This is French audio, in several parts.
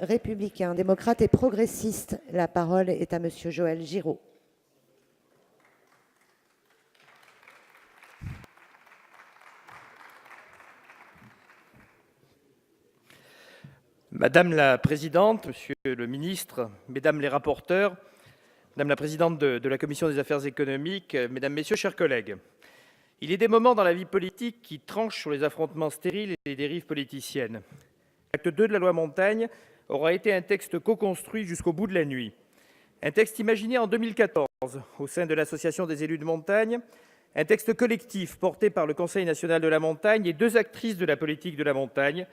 Républicains, démocrates et progressistes. La parole est à Monsieur Joël Giraud. Madame la présidente, monsieur le ministre, mesdames les rapporteurs, madame la présidente de la commission des affaires économiques, mesdames, messieurs, chers collègues, il est des moments dans la vie politique qui tranchent sur les affrontements stériles et les dérives politiciennes. L'acte 2 de la loi Montagne aura été un texte co-construit jusqu'au bout de la nuit. Un texte imaginé en 2014 au sein de l'Association des élus de montagne, un texte collectif porté par le Conseil national de la montagne et deux actrices de la politique de la montagne,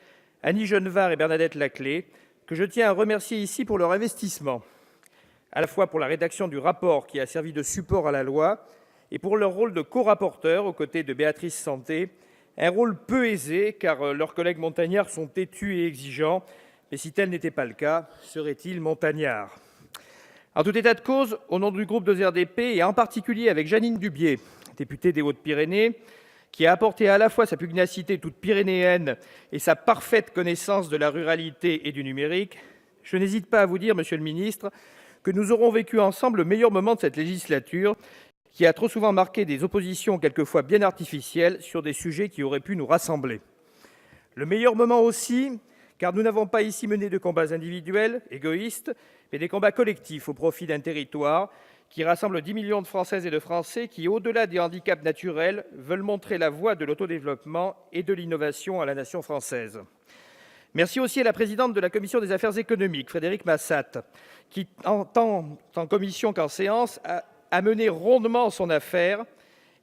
Annie Genevard et Bernadette Laclais, que je tiens à remercier ici pour leur investissement, à la fois pour la rédaction du rapport qui a servi de support à la loi et pour leur rôle de co-rapporteur aux côtés de Béatrice Santé, un rôle peu aisé car leurs collègues montagnards sont têtus et exigeants, mais si tel n'était pas le cas, seraient-ils montagnards ? En tout état de cause, au nom du groupe de RDP et en particulier avec Jeannine Dubié, députée des Hautes-Pyrénées, qui a apporté à la fois sa pugnacité toute pyrénéenne et sa parfaite connaissance de la ruralité et du numérique, je n'hésite pas à vous dire, monsieur le ministre, que nous aurons vécu ensemble le meilleur moment de cette législature, qui a trop souvent marqué des oppositions quelquefois bien artificielles sur des sujets qui auraient pu nous rassembler. Le meilleur moment aussi, car nous n'avons pas ici mené de combats individuels, égoïstes, mais des combats collectifs au profit d'un territoire qui rassemble 10 millions de Françaises et de Français qui, au-delà des handicaps naturels, veulent montrer la voie de l'autodéveloppement et de l'innovation à la nation française. Merci aussi à la présidente de la commission des affaires économiques, Frédérique Massat, qui, tant en commission qu'en séance, a mené rondement son affaire.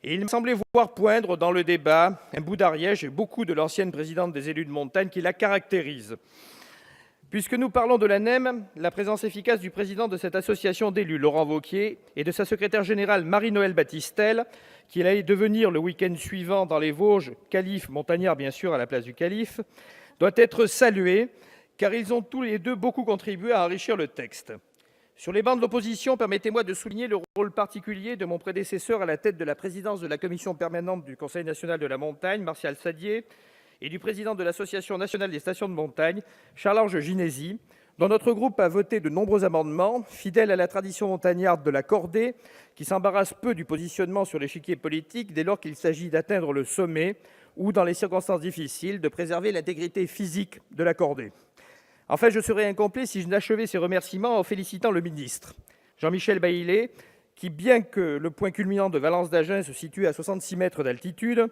Et il me semblait voir poindre dans le débat un bout d'Ariège et beaucoup de l'ancienne présidente des élus de montagne qui la caractérise. Puisque nous parlons de l'ANEM, la présence efficace du président de cette association d'élus, Laurent Wauquiez, et de sa secrétaire générale, Marie-Noëlle Battistel, qui allait devenir le week-end suivant dans les Vosges, calife, montagnard bien sûr à la place du calife, doit être saluée, car ils ont tous les deux beaucoup contribué à enrichir le texte. Sur les bancs de l'opposition, permettez-moi de souligner le rôle particulier de mon prédécesseur à la tête de la présidence de la commission permanente du Conseil national de la montagne, Martial Sadier, et du président de l'Association nationale des stations de montagne, Charles-Ange Ginesi, dont notre groupe a voté de nombreux amendements, fidèles à la tradition montagnarde de la cordée, qui s'embarrasse peu du positionnement sur l'échiquier politique dès lors qu'il s'agit d'atteindre le sommet ou, dans les circonstances difficiles, de préserver l'intégrité physique de la cordée. Enfin, je serais incomplet si je n'achevais ces remerciements en félicitant le ministre, Jean-Michel Baillet, qui, bien que le point culminant de Valence d'Agen se situe à 66 mètres d'altitude,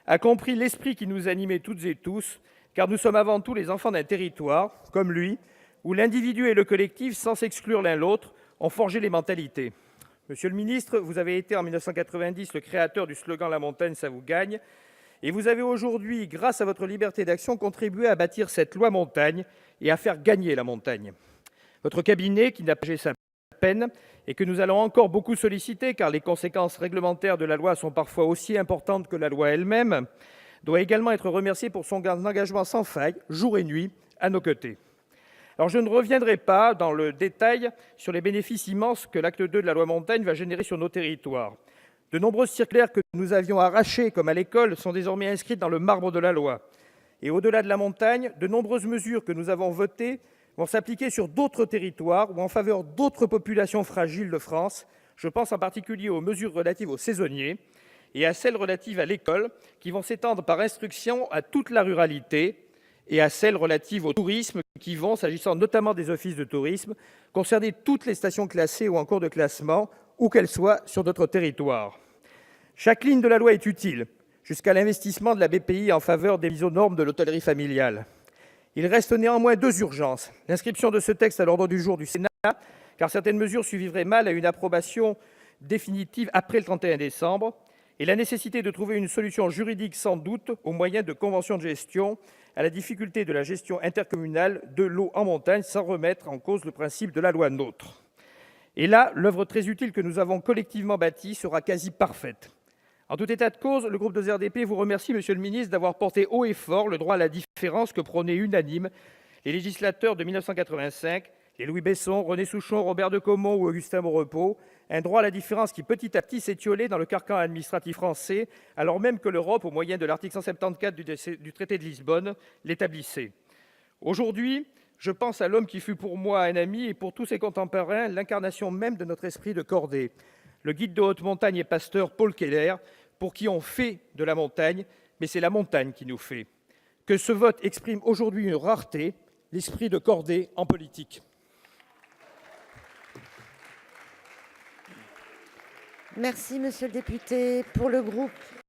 a compris l'esprit qui nous animait toutes et tous, car nous sommes avant tout les enfants d'un territoire, comme lui, où l'individu et le collectif, sans s'exclure l'un l'autre, ont forgé les mentalités. Monsieur le ministre, vous avez été en 1990 le créateur du slogan « La montagne, ça vous gagne », et vous avez aujourd'hui, grâce à votre liberté d'action, contribué à bâtir cette loi montagne et à faire gagner la montagne. Votre cabinet, qui n'a pas sa peine et que nous allons encore beaucoup solliciter, car les conséquences réglementaires de la loi sont parfois aussi importantes que la loi elle-même, doit également être remercié pour son engagement sans faille, jour et nuit, à nos côtés. Alors je ne reviendrai pas dans le détail sur les bénéfices immenses que l'acte 2 de la loi Montagne va générer sur nos territoires. De nombreuses circulaires que nous avions arrachées, comme à l'école, sont désormais inscrites dans le marbre de la loi. Et au-delà de la montagne, de nombreuses mesures que nous avons votées vont s'appliquer sur d'autres territoires ou en faveur d'autres populations fragiles de France. Je pense en particulier aux mesures relatives aux saisonniers et à celles relatives à l'école, qui vont s'étendre par instruction à toute la ruralité, et à celles relatives au tourisme, qui vont, s'agissant notamment des offices de tourisme, concerner toutes les stations classées ou en cours de classement, où qu'elles soient sur notre territoire. Chaque ligne de la loi est utile, jusqu'à l'investissement de la BPI en faveur des mises aux normes de l'hôtellerie familiale. Il reste néanmoins deux urgences. L'inscription de ce texte à l'ordre du jour du Sénat, car certaines mesures survivraient mal à une approbation définitive après le 31 décembre, et la nécessité de trouver une solution juridique sans doute au moyen de conventions de gestion à la difficulté de la gestion intercommunale de l'eau en montagne, sans remettre en cause le principe de la loi NOTRe. Et là, l'œuvre très utile que nous avons collectivement bâtie sera quasi parfaite. En tout état de cause, le groupe de RDP vous remercie, monsieur le ministre, d'avoir porté haut et fort le droit à la différence que prônaient unanime les législateurs de 1985, les Louis Besson, René Souchon, Robert de Caumont ou Augustin Maurepas, un droit à la différence qui petit à petit s'étiolait dans le carcan administratif français, alors même que l'Europe, au moyen de l'article 174 du traité de Lisbonne, l'établissait. Aujourd'hui, Je pense à l'homme qui fut pour moi un ami et pour tous ses contemporains l'incarnation même de notre esprit de cordée, le guide de haute montagne et pasteur Paul Keller, pour qui on fait de la montagne, mais c'est la montagne qui nous fait. Que ce vote exprime aujourd'hui une rareté, l'esprit de cordée en politique. Merci, monsieur le député. Pour le groupe